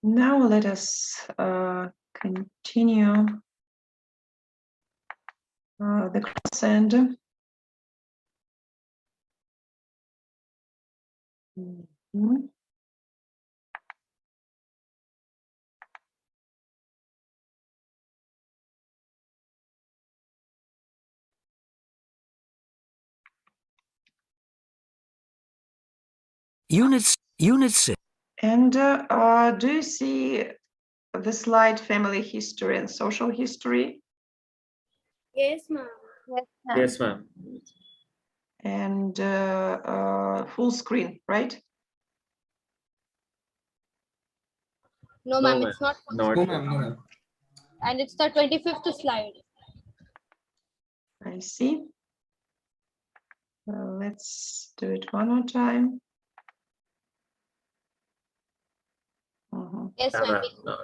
Now let us continue the class and Unit 6. And do you see the slide family history and social history? Yes, ma'am. Yes, ma'am. And full screen, right? No, ma'am, it's not. Not No, ma'am. No, ma'am. And it's the 25th slide. I see. Let's do it one more time. Yes, Yeah, ma'am. ma'am. No.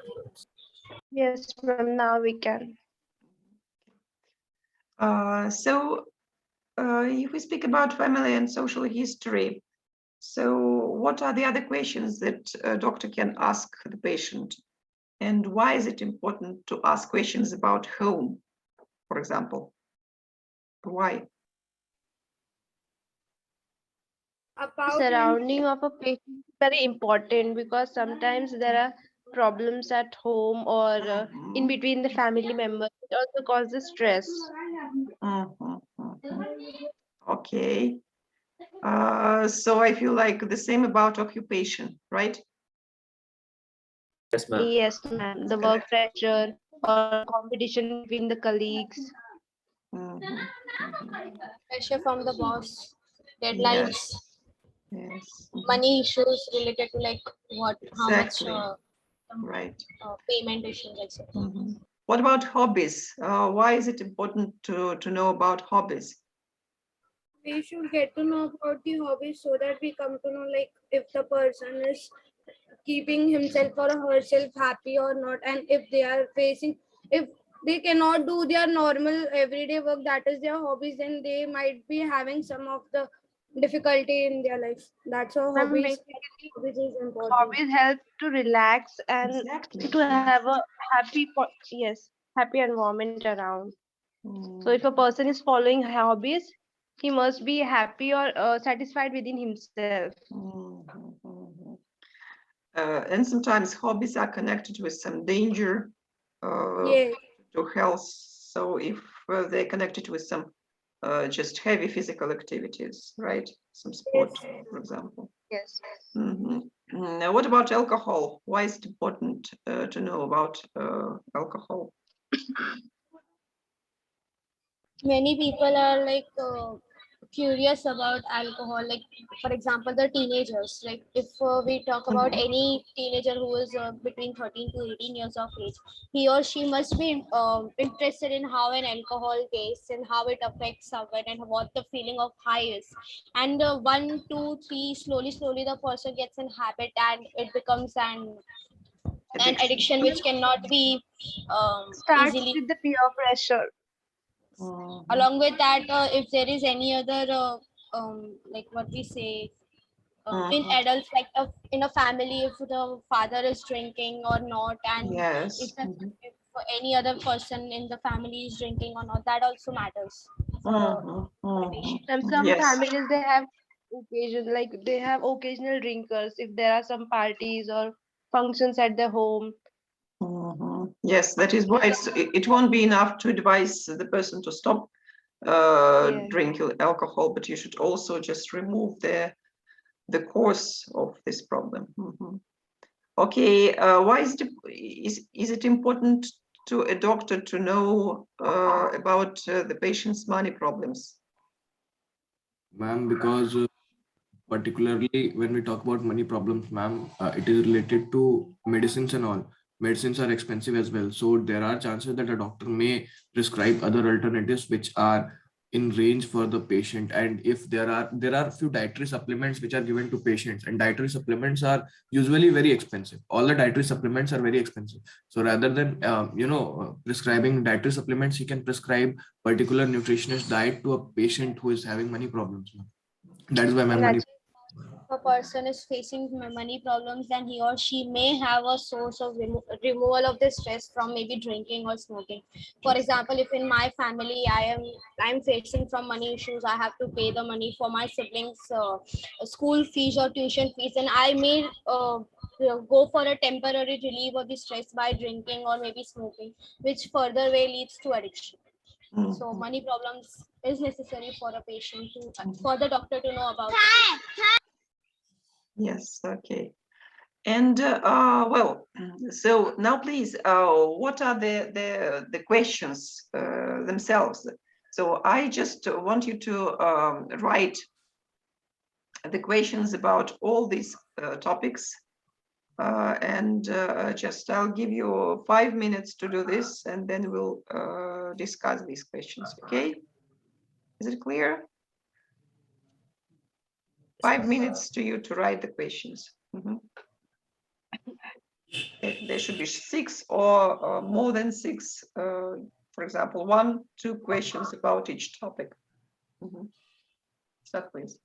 Yes, ma'am. Now we can. So if we speak about family and social history, so what are the other questions that a doctor can ask the patient? And why is it important to ask questions about home, for example? Why? About Surrounding of a patient is very important because sometimes there are problems at home or in between the family members. It also causes stress. Okay. So I feel like the same about occupation, right? Yes, ma'am. Yes, ma'am. The work pressure or competition between the colleagues. pressure from the boss, deadlines, Yes. money issues related to like what, Exactly. how much Right. payment issues, etc. What about hobbies? Why is it important to know about hobbies? We should get to know about the hobbies so that we come to know like if the person is keeping himself or herself happy or not, and if they are facing, if they cannot do their normal everyday work, that is their hobbies, then they might be having some of the difficulty in their life. That's how Ma'am, hobbies basically, is important. hobbies help to relax and Exactly. to have a happy environment around. So if a person is following hobbies, he must be happy or satisfied within himself. And sometimes hobbies are connected with some danger Yes. to health. So if they're connected with some just heavy physical activities, right? Some sport, for example. Yes. Now, what about alcohol? Why is it important to know about alcohol? Many people are like curious about alcohol, like for example the teenagers, like if we talk about any teenager who is between 13 to 18 years of age, he or she must be interested in how an alcohol tastes and how it affects someone and what the feeling of high is. And 1 2 3, slowly the person gets in habit and it becomes an addiction which cannot be Starts easily. with the peer pressure. Along with that, if there is any other like what we say in adults, like in a family, if the father is drinking or not, and Yes. if any other person in the family is drinking or not, that also matters for the patient. Some Yes. families they have occasional drinkers if there are some parties or functions at the home. Yes, that is why it won't be enough to advise the person to stop Yes. drinking alcohol, but you should also just remove the cause of this problem. Okay, why is it important to a doctor to know about the patient's money problems? Ma'am, because particularly when we talk about money problems, ma'am, it is related to medicines and all. Medicines are expensive as well. So there are chances that a doctor may prescribe other alternatives which are in range for the patient. And if there are few dietary supplements which are given to patients, and dietary supplements are usually very expensive. All the dietary supplements are very expensive. So rather than prescribing dietary supplements, he can prescribe particular nutritionist diet to a patient who is having money problems. That is why, ma'am, money. a person is facing money problems, then he or she may have a source of removal of the stress from maybe drinking or smoking. For example, if in my family I'm facing from money issues, I have to pay the money for my siblings school fees or tuition fees, and I may go for a temporary relief of the stress by drinking or maybe smoking, which further way leads to addiction. So Mhm. money problems is necessary for a patient to Mhm. for the doctor to know about it. Yes, okay. And well, so now please, what are the questions themselves? So I just want you to write the questions about all these topics, and just I'll give you 5 minutes to do this, and then we'll discuss these questions. Okay, is it clear? 5 minutes to you to write the questions. Mhm. There should be 6 or more than 6. For example, 1, 2 questions about each topic. Mhm. So please.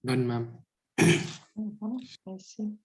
Good, ma'am. Mhm, I see.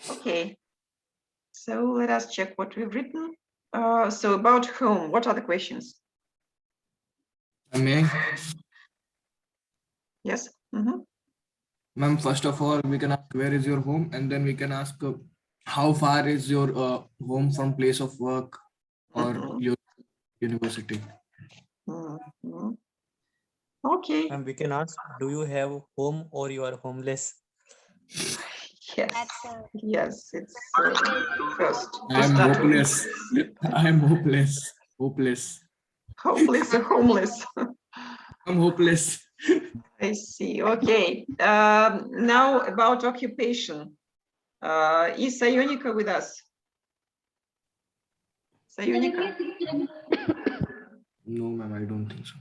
Okay, so let us check what we've written. So about home, what are the questions? May I? Yes. Mhm. Ma'am, first of all, we can ask where is your home, and then we can ask how far is your home from place of work or Mhm. your university. Mhm. Okay. And we can ask, do you have home or you are homeless? Yes, That's yes, it's first to I'm start with. hopeless. I'm hopeless. Hopeless. Hopeless or homeless. I'm hopeless. I see. Okay. Now about occupation. Is Sayonika with us? Sayonika? No, ma'am, I don't think so.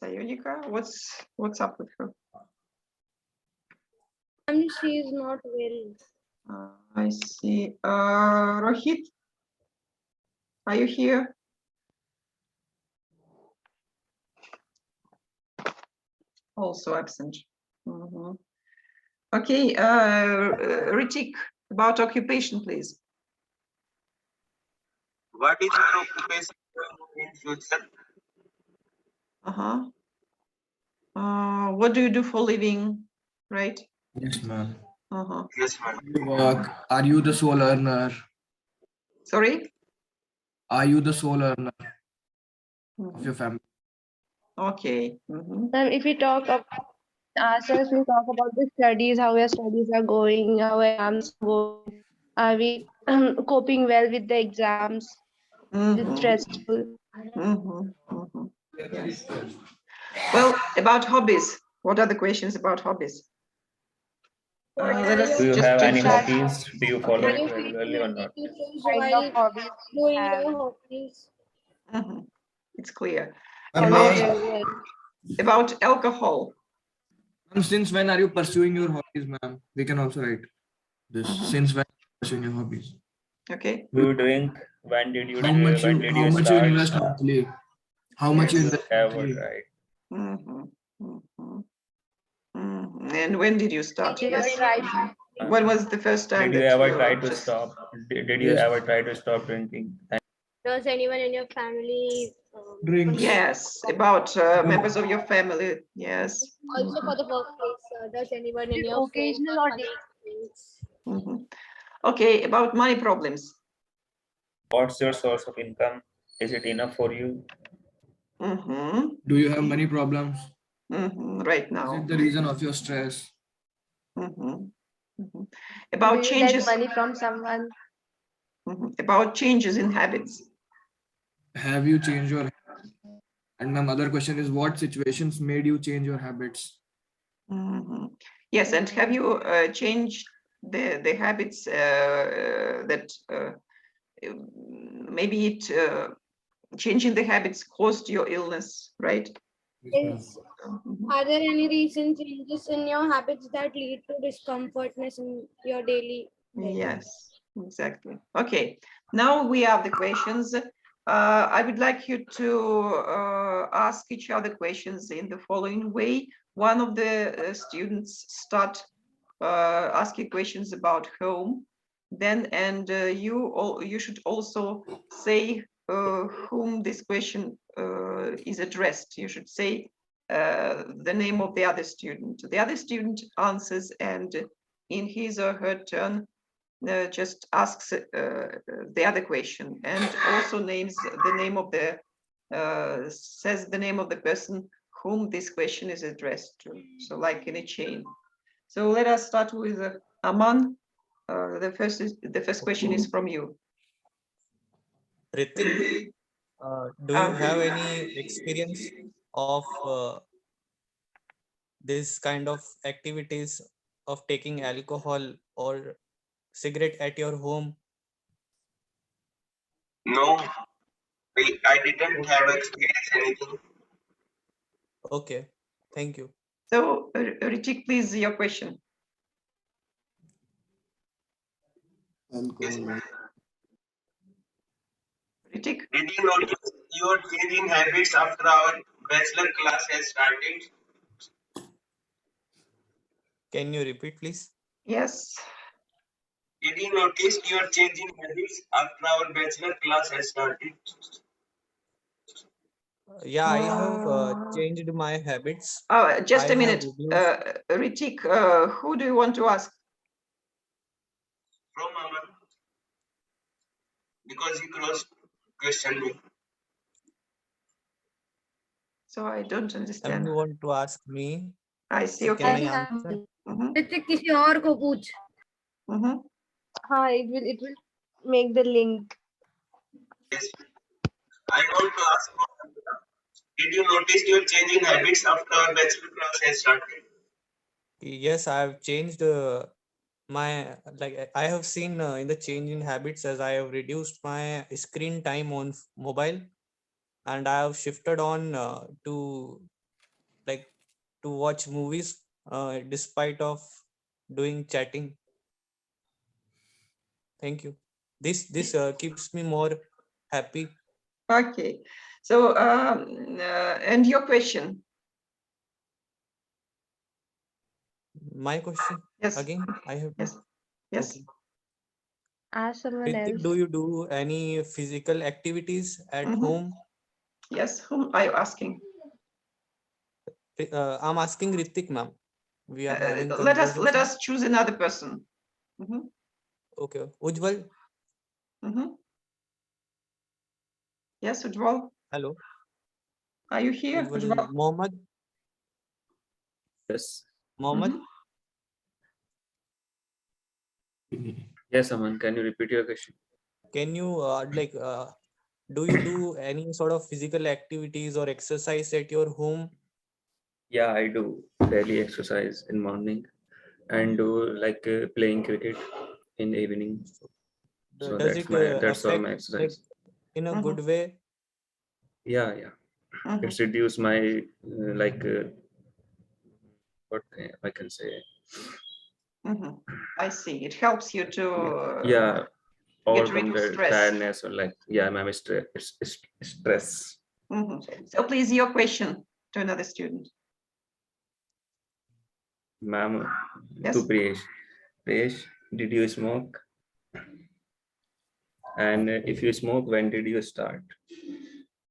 Sayonika, what's up with her? And she is not well. I see. Rohit, are you here? Also absent. Mhm. Okay, Ritik, about occupation, please. What is your occupation in future? Uh-huh. What do you do for living, right? Yes, ma'am. Uh-huh. Yes, ma'am. You work. Are you the sole earner? Sorry? Are you the sole earner of Mhm. your family? Okay. Mhm. If we talk about ourselves, we talk about the studies, how our studies are going, how exams are going. Are we coping well with the exams? Is it Mhm. stressful? Mhm. Mhm. Yes. Well, about hobbies. What are the questions about hobbies? Let us Do you just have any check. hobbies? Do you follow Are it you regularly or not? facing issues Kind of while hobbies you doing have. your hobbies? Mhm. It's clear. Ma'am, About, may about alcohol. ma'am, since when are you pursuing your hobbies, ma'am? We can also write this. Mhm. Since when are you pursuing your hobbies? Okay. Do you drink? When did you How much when you did how you much you start? invest monthly? How much you You invest ever monthly? tried? Mhm. Mhm. Mhm. And when did you start? Did you Yes. try? When was the first time Did you that ever you try to just stop? Did you Yes. ever try to stop drinking? Does anyone in your family Drinks. consume Yes, about members of your family. Yes. also for the workplace? Does anyone in your friends occasional or or colleagues? Mhm. Okay, about money problems. What's your source of income? Is it enough for you? Mhm. Do you have money problems? Right Is now. it the reason of your stress? Mhm. Mhm. do About you get changes. money from someone? About changes in habits. Have you changed your and my other question is what situations made you change your habits? Mhm. Yes, and have you changed the habits that maybe it changing the habits caused your illness, right? Is Mhm. Are there any recent changes in your habits that lead to discomfortness in your daily life? Yes, exactly. Okay, now we have the questions. I would like you to ask each other questions in the following way. One of the students start asking questions about home, then you should also say whom this question is addressed. You should say the name of the other student. The other student answers, and in his or her turn just asks the other question, and also names the name of the says the name of the person whom this question is addressed to. So like in a chain. So let us start with Aman. The first question is from you. Ritik, do you have any experience of this kind of activities of taking alcohol or cigarette at your home? No, I didn't have experienced anything. Okay, thank you. So Ritik, please, your question. Yes, ma'am. Ritik, Did you notice your changing habits after our bachelor class has started? Can you repeat, please? yes. Did you notice your changing habits after our bachelor class has started? Yeah, I have Uh, changed my habits. just I a have minute. reduced. Ritik, who do you want to ask? From Aman, because he cross questioned me. So I don't understand. You want to ask me? I see. So can I Okay. answer? Mhm. Hrithik किसी और को पूछ Mhm. It will make the link. Yes. I want to ask, did you notice your change in habits after our bachelor class has started? Yes, I have changed my I have seen in the change in habits as I have reduced my screen time on mobile, and I have shifted on to like to watch movies despite of doing chatting. Thank you. This keeps me more happy. Okay. So, and your question? My question Yes. again, I have to. Yes. Yes. Okay. Ask someone Ritik, else. do you do any physical activities at Mhm. home? Yes. Whom are you asking? I'm asking Ritik, ma'am. We are having Let conversation. us choose another person. Mhm. Okay. Ujjwal, Mhm. Yes, Ujjwal, hello. are you here, Ujjwal, Ujjwal? Mohammed, Yes. Mohammed. Mhm. Yes, Aman. Can you repeat your question? Can you do you do any sort of physical activities or exercise at your home? Yeah, I do daily exercise in morning and do like playing cricket in evening. So Does it that's all my affect like exercise. in a good Mhm. way? Yeah, yeah. Mhm. It's reduced my what I can say. Mhm. I see. It helps you to Yeah, get rid overcome of the stress. tiredness or like my stress. Mhm. So please, your question to another student. Ma'am, to Yes. Priyesh. Priyesh, did you smoke? And if you smoke, when did you start?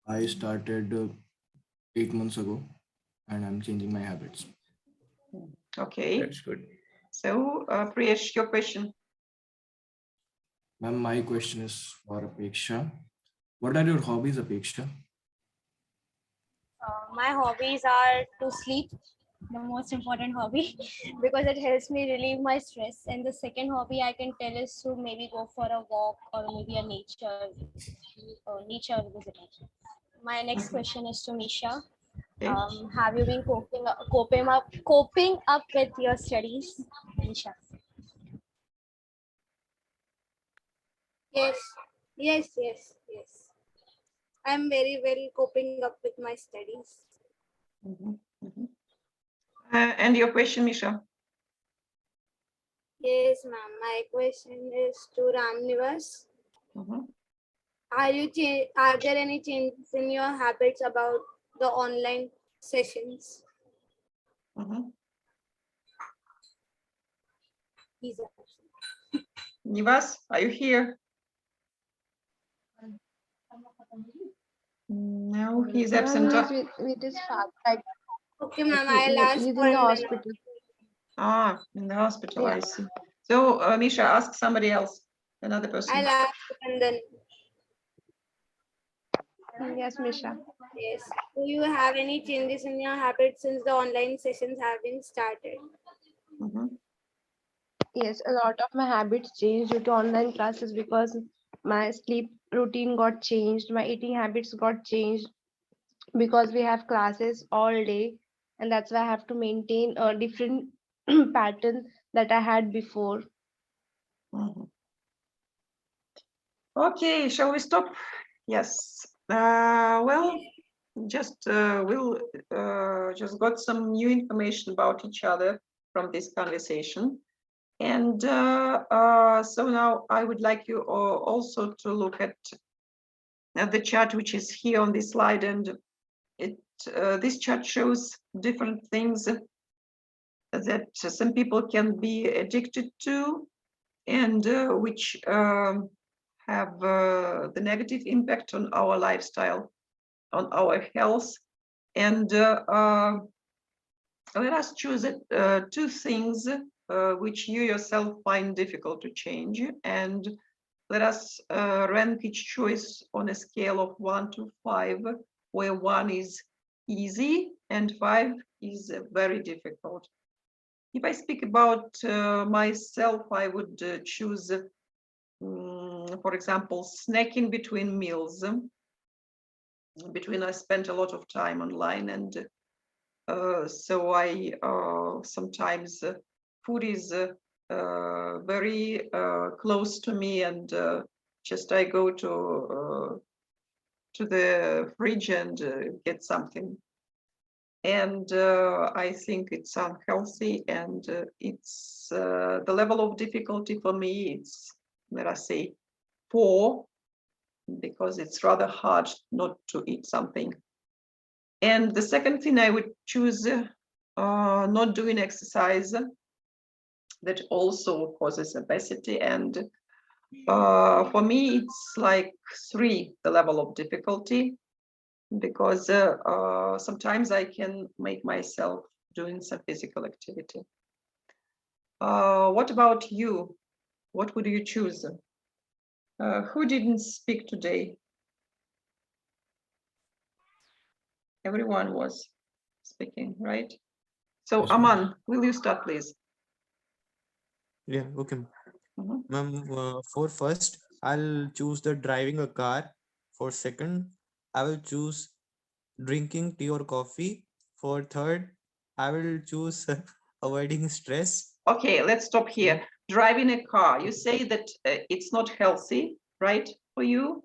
I started 8 months ago, and I'm changing my habits. Okay. That's good. So, Priyesh, your question. Ma'am, my question is for Apeksha. What are your hobbies, Apeksha? My hobbies are to sleep, the most important hobby, because it helps me relieve my stress. And the second hobby I can tell is to maybe go for a walk or maybe a nature visiting. My next question is to Misha. Okay. Have you been coping up with your studies, Misha? Yes, yes. I'm very well coping up with my studies. Mhm. Mhm. And your question, Misha? Yes, ma'am. My question is to Ramnivas. Mhm. Are there any changes in your habits about the online sessions? Mhm. He's Nivas, are you here? No, he's absent. He's with his father. Like, okay, ma'am. I'll ask he's in the one then. hospital. In the hospital, Yeah. I see. So, Misha, ask somebody else, another person. I'll ask one then. Yes, Misha. Yes. Do you have any changes in your habits since the online sessions have been started? Mhm. Yes, a lot of my habits changed due to online classes because my sleep routine got changed, my eating habits got changed because we have classes all day, and that's why I have to maintain a different pattern that I had before. Mhm. Okay, shall we stop? Yes. Well, we'll just got some new information about each other from this conversation. And so now I would like you also to look at the chart which is here on this slide, and this chart shows different things that some people can be addicted to, and which have the negative impact on our lifestyle, on our health. And let us choose two things which you yourself find difficult to change, and let us rank each choice on a scale of 1 to 5, where 1 is easy and 5 is very difficult. If I speak about myself, I would choose, for example, snacking between meals. I spent a lot of time online, and so I sometimes food is very close to me, and just I go to the fridge and get something. And I think it's unhealthy, and it's the level of difficulty for me, it's, let us say, 4, because it's rather hard not to eat something. And the second thing, I would choose not doing exercise. That also causes obesity, and for me it's like 3, the level of difficulty, because sometimes I can make myself doing some physical activity. What about you? What would you choose? Who didn't speak today? Everyone was speaking, right? So Yes, ma'am. Aman, will you start, please? Yeah, okay. Mhm. Ma'am, for first, I'll choose the driving a car. For second, I will choose drinking tea or coffee. For third, I will choose avoiding stress. Okay, let's stop here. Driving a car, you say that it's not healthy, right, for you?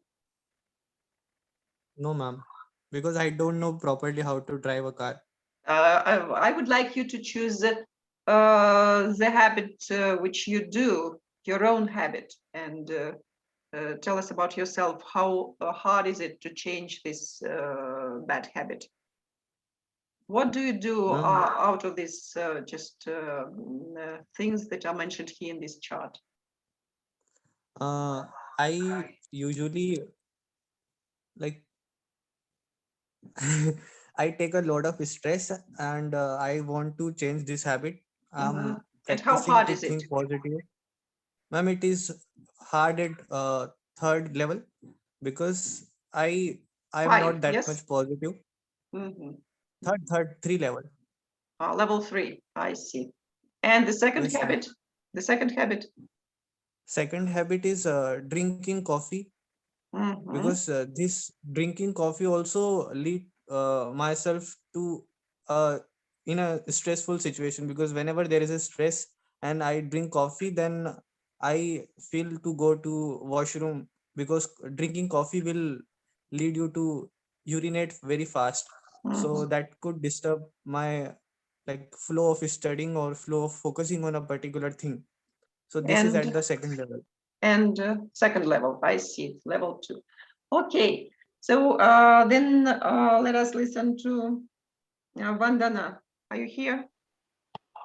No, ma'am, because I don't know properly how to drive a car. I would like you to choose the habit which you do, your own habit, and tell us about yourself. How hard is it to change this bad habit? What do you do Ma'am, out of these things that are mentioned here in this chart? I usually like I take a lot of stress, and I want to change this habit. Mhm. I'm And how practicing hard to is it? think positive. Ma'am, it is hard at third level because I'm 5, not that yes? much positive. Mhm. Third, 3 level. Level 3, I see. And the second Yes, ma'am. habit? The second habit? Second habit is drinking coffee, Mhm. because this drinking coffee also lead myself to in a stressful situation, because whenever there is a stress and I drink coffee, then I feel to go to washroom, because drinking coffee will lead you to urinate very fast. So Mhm. that could disturb my like flow of studying or flow of focusing on a particular thing. So this is at And the second level. second level, I see, level 2. Okay, so then let us listen to Vandana. Are you here?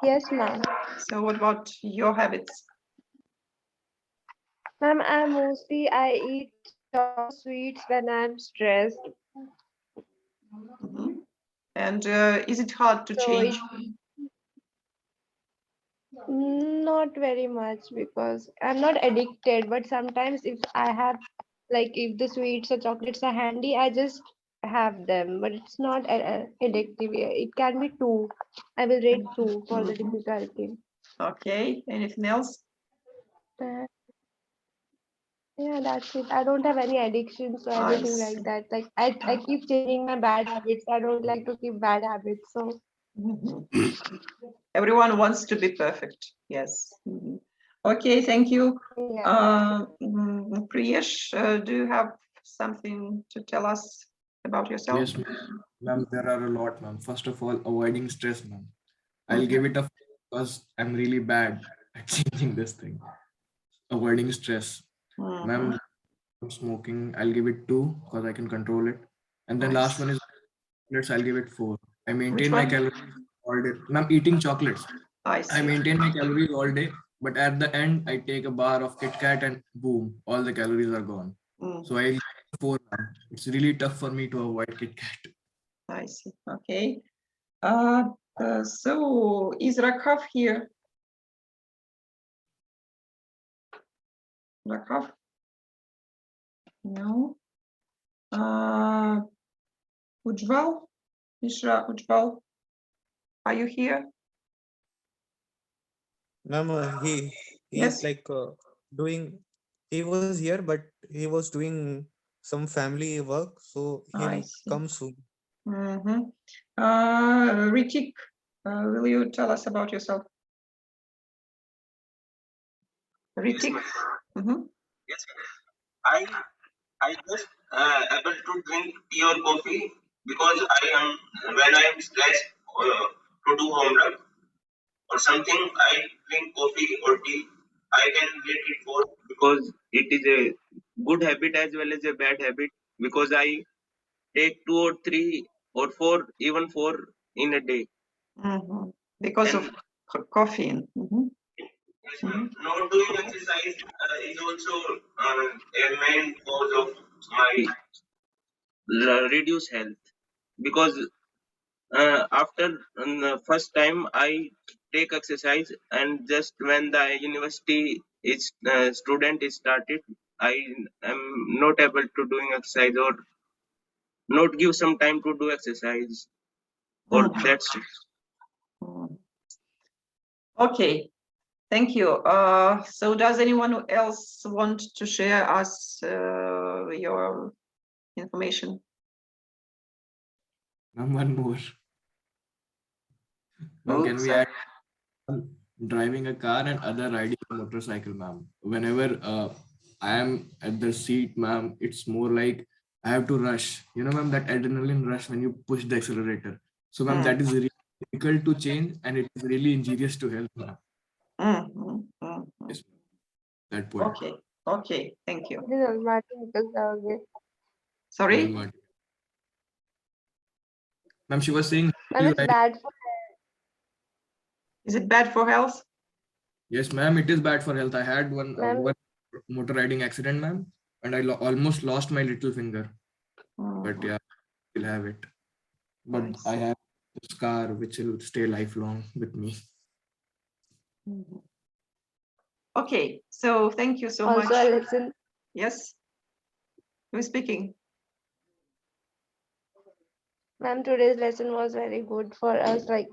Yes, ma'am. So what about your habits? Ma'am, I eat chocolate sweets when I'm stressed. Mhm. And is it hard to So change? not very much because I'm not addicted, but sometimes if I have like if the sweets or chocolates are handy, I just have them, but it's not addictive. It can be 2. I will rate 2 for the Mhm. difficulty. Okay, anything else? Uh, yeah, that's it. I don't have any addictions or I anything like see. that. Like I keep changing my bad habits. I don't like to keep bad habits. So Mhm. Everyone wants to be perfect. Yes. Mhm. Okay, thank you. yeah. Priyesh, do you have something to tell us about yourself? Yes, ma'am. There are a lot, ma'am. First of all, avoiding stress, ma'am. I'll Mhm. give it a 4 because I'm really bad at changing this thing. Avoiding stress. Mhm. Ma'am, smoking, I'll give it 2 because I can control it. And then last Nice. one is chocolates, I'll give it 4. I Which maintain my one? calories all day. Ma'am, eating chocolates. I I see. maintain my calories all day, but at the end, I take a bar of Kit Kat and boom, all the calories are gone. Mm, So I 4, ma'am. It's really tough for me to avoid Kit Kat. I see. Okay. So is Rakhav here? Rakhav? No. Ujval? Mishra Ujval? Are you here? Ma'am, Yes. he's like doing. He was here, but he was doing some family work, so I he'll see. come soon. Mhm. Ritik, will you tell us about yourself? Yes, Ritik? ma'am. Mhm. Yes, ma'am. I just able to drink tea or coffee because I am when I am stressed to do homework or something. I drink coffee or tea. I can rate it for because it is a good habit as well as a bad habit because I take 2 or 3 or 4, even 4 in a day. Mhm. Because of And caffeine. Mhm. yes, ma'am. Not doing exercise is also a main cause of my reduced health because after first time I take exercise and just when the university is student is started, I am not able to doing exercise or not give some time to do exercise or Mhm. that's Mhm. Okay, thank you. So does anyone else want to share us your information? Ma'am, one more. Ma'am, can Oops. we add driving a car and other riding a motorcycle, ma'am? Whenever I am at the seat, ma'am, it's more like I have to rush. You know, ma'am, that adrenaline rush when you push the accelerator. So, ma'am, that is really difficult to change and it is really injurious to health, ma'am. Mhm. Mhm. Yes, that point. Okay, okay, thank you. This is Almaty because Sorry, Ma'am, she was saying, it's bad for is it bad for health? yes, ma'am, it is bad for health. I had one ma'am. motor riding accident, ma'am, and I almost lost my little finger. But yeah, I still have it. But I have a scar which will stay lifelong with me. Mhm. Okay, so thank you so Also much. a lesson, Yes, who's speaking? ma'am. Today's lesson was very good for us, like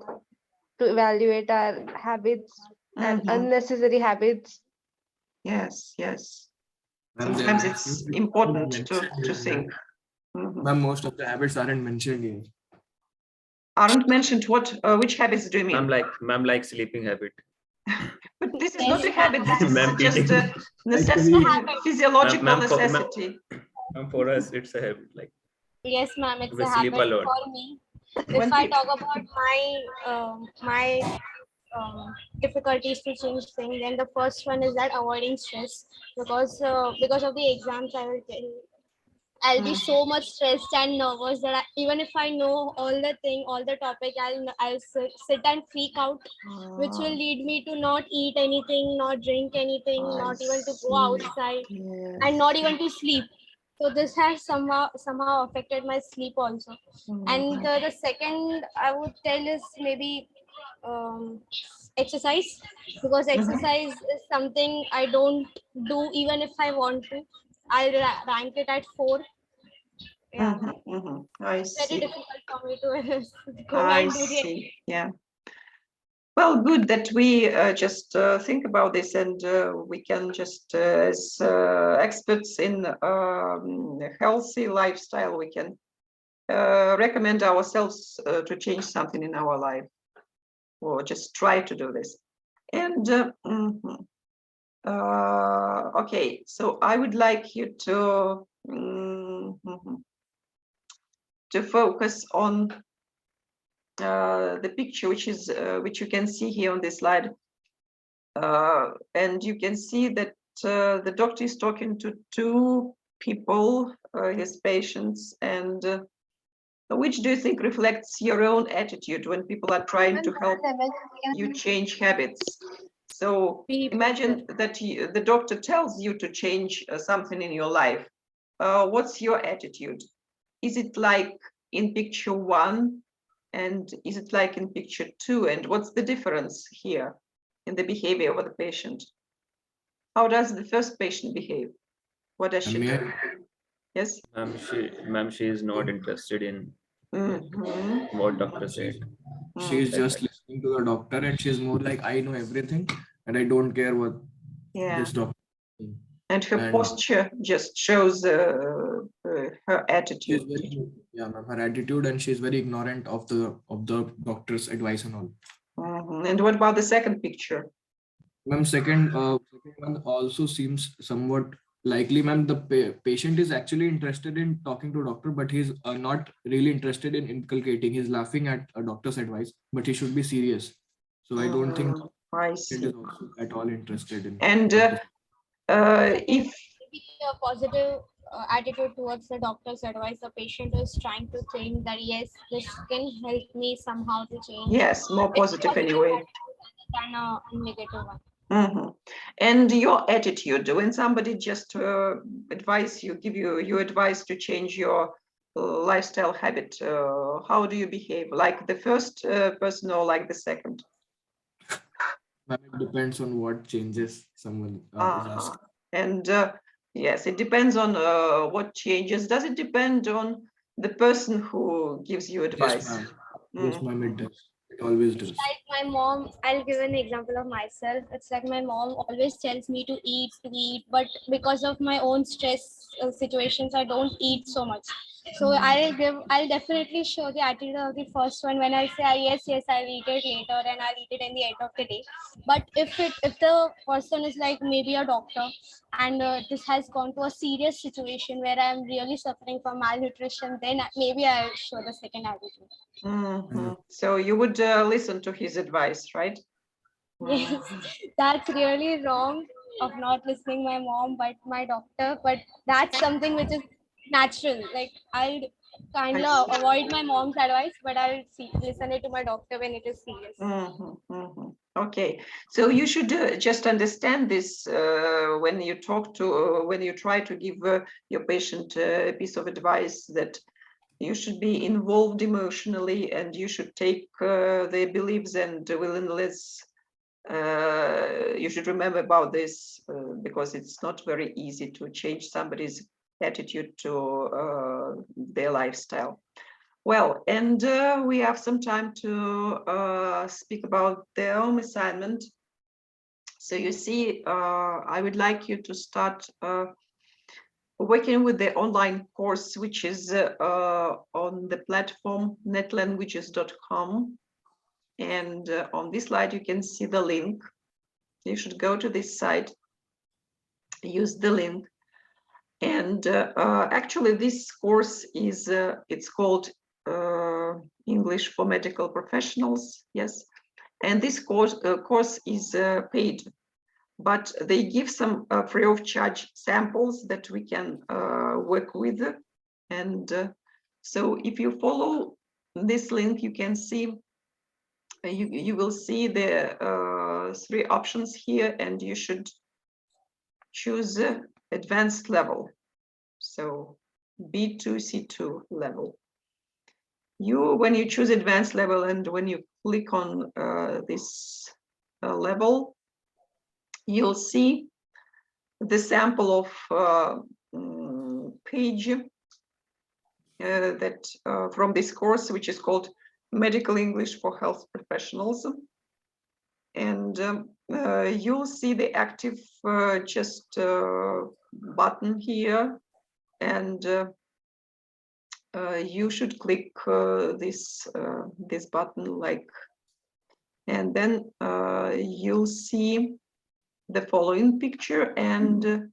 to evaluate our habits and Mhm. unnecessary habits. Yes, yes. Ma'am, there Sometimes are it's few things important mentioned to here, think. ma'am. Mhm. Ma'am, most of the habits aren't mentioned here. Aren't mentioned what? Which habits do you mean? Ma'am, like sleeping habit. But this is Yes, not a habit. This is Ma'am, just eating. a Actually, physiological Ma'am, necessity. ma'am, for us, it's a habit. Like yes, ma'am. It's we a sleep a habit lot. for me. When If I people, talk about my difficulties to change things, then the first one is that avoiding stress because of the exams, I'll be so much stressed and nervous that even if I know all the topic, I'll sit and freak out, which will lead me to not eat anything, not drink anything, I not even to go see. outside, Yes. and not even to sleep. So this has somehow affected my sleep also. And the second I would tell is maybe exercise, because exercise is something I don't do even if I want to. I'll rank it at 4. Yeah, I very see. difficult for me to go I and do the. see. Yeah. Well, good that we just think about this and we can just, as experts in healthy lifestyle, we can recommend ourselves to change something in our life or just try to do this. And okay, so I would like you to focus on the picture, which you can see here on this slide, and you can see that the doctor is talking to 2 people, his patients, and which do you think reflects your own attitude when people are trying to help you change habits? So imagine that the doctor tells you to change something in your life. What's your attitude? Is it like in picture 1? And is it like in picture 2? And what's the difference here in the behavior of the patient? How does the first patient behave? What does she do? Yes? Ma'am, she is not interested in Mhm. what doctor said. She's just listening to the doctor and she's more like, I know everything. and I don't care what Yeah. this doctor. And her And posture just shows her she's attitude. very, yeah, ma'am, her attitude, and she's very ignorant of the doctor's advice and all. Mhm. And what about the second picture? Ma'am, second one also seems somewhat likely, ma'am. The patient is actually interested in talking to doctor, but he's not really interested in inculcating. He's laughing at a doctor's advice, but he should be serious. So I don't think I patient see. is also at all interested in. And what if Maybe a positive attitude towards the doctor's advice. The patient is trying to think that yes, this can help me somehow to change. yes, more It's positive positive anyway. attitude than a negative one. Mhm. And your attitude when somebody just advise you, give you your advice to change your lifestyle habit, how do you behave? Like the first person or like the second? Ma'am, it depends on what changes someone is Uh-huh. asking. And yes, it depends on what changes. Does it depend on the person who gives you Yes, advice? ma'am. Yes, ma'am. It does. It always does. Like my mom, I'll give an example of myself. It's like my mom always tells me to eat, but because of my own stress situations, I don't eat so much. So I'll definitely show the attitude of the first one when I say yes, I'll eat it later and I'll eat it in the end of the day. But if the person is like maybe a doctor and this has gone to a serious situation where I'm really suffering from malnutrition, then maybe I'll show the second attitude. Mhm. So you would listen to his advice, right? Yes, that's really wrong of not listening my mom, but my doctor. But that's something which is natural. Like I'll kind of avoid my mom's advice, but I'll listen it to my doctor when it is serious. Mhm, mhm. Okay, so you should just understand this when you talk to, when you try to give your patient a piece of advice, that you should be involved emotionally and you should take their beliefs and willingness. You should remember about this because it's not very easy to change somebody's attitude to their lifestyle. Well, and we have some time to speak about the home assignment. So you see, I would like you to start working with the online course, which is on the platform netlanguages.com. And on this slide, you can see the link. You should go to this site, use the link. And actually, this course is, it's called English for Medical Professionals, yes. And this course is paid, but they give some free of charge samples that we can work with. And so if you follow this link, you can see, you will see the 3 options here, and you should choose advanced level. So B2, C2 level. When you choose advanced level and when you click on this level, you'll see the sample of page that from this course, which is called Medical English for Health Professionals. And you'll see the active just button here, and you should click this button, like, and then you'll see the following picture, and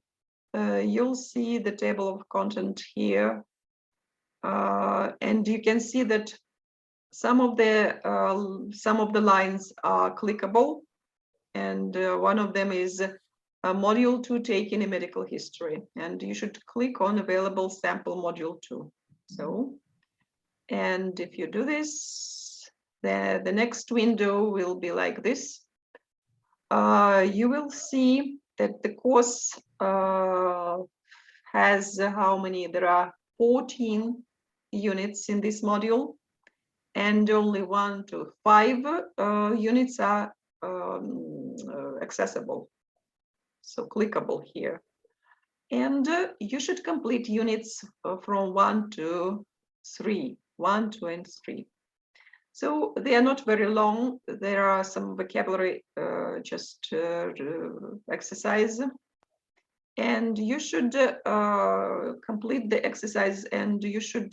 you'll see the table of content here, and you can see that some of the lines are clickable, and one of them is module 2 taken in medical history, and you should click on available sample module 2. So, and if you do this, the next window will be like this. You will see that the course has how many? There are 14 units in this module, and only 1 to 5 units are accessible, so clickable here. And you should complete units from 1 to 3, 1, 2, and 3. So they are not very long. There are some vocabulary exercise. And you should complete the exercise, and you should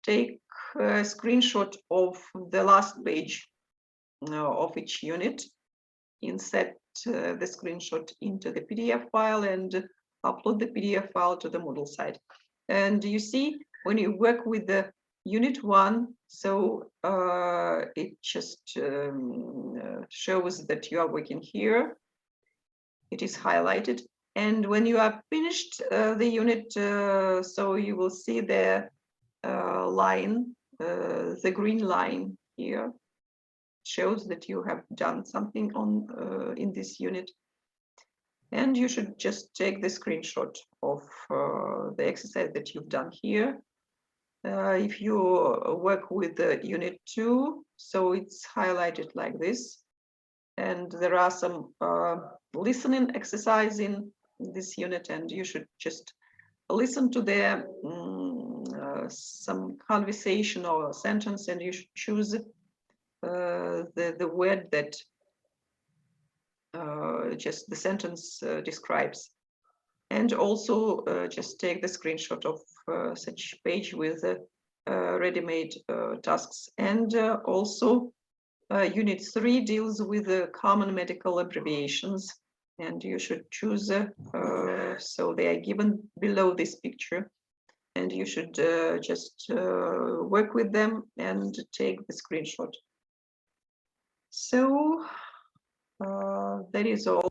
take a screenshot of the last page of each unit, insert the screenshot into the PDF file and upload the PDF file to the Moodle site. And you see, when you work with the unit 1, so it just shows that you are working here. It is highlighted. And when you are finished the unit, so you will see the line, the green line here, shows that you have done something on in this unit. And you should just take the screenshot of the exercise that you've done here. If you work with the unit 2, so it's highlighted like this. And there are some listening exercise in this unit, and you should just listen to the some conversation or sentence, and you should choose the word that just the sentence describes. And also just take the screenshot of such page with ready-made tasks. And also Unit 3 deals with common medical abbreviations, and you should choose, so they are given below this picture, and you should just work with them and take the screenshot. So that is all.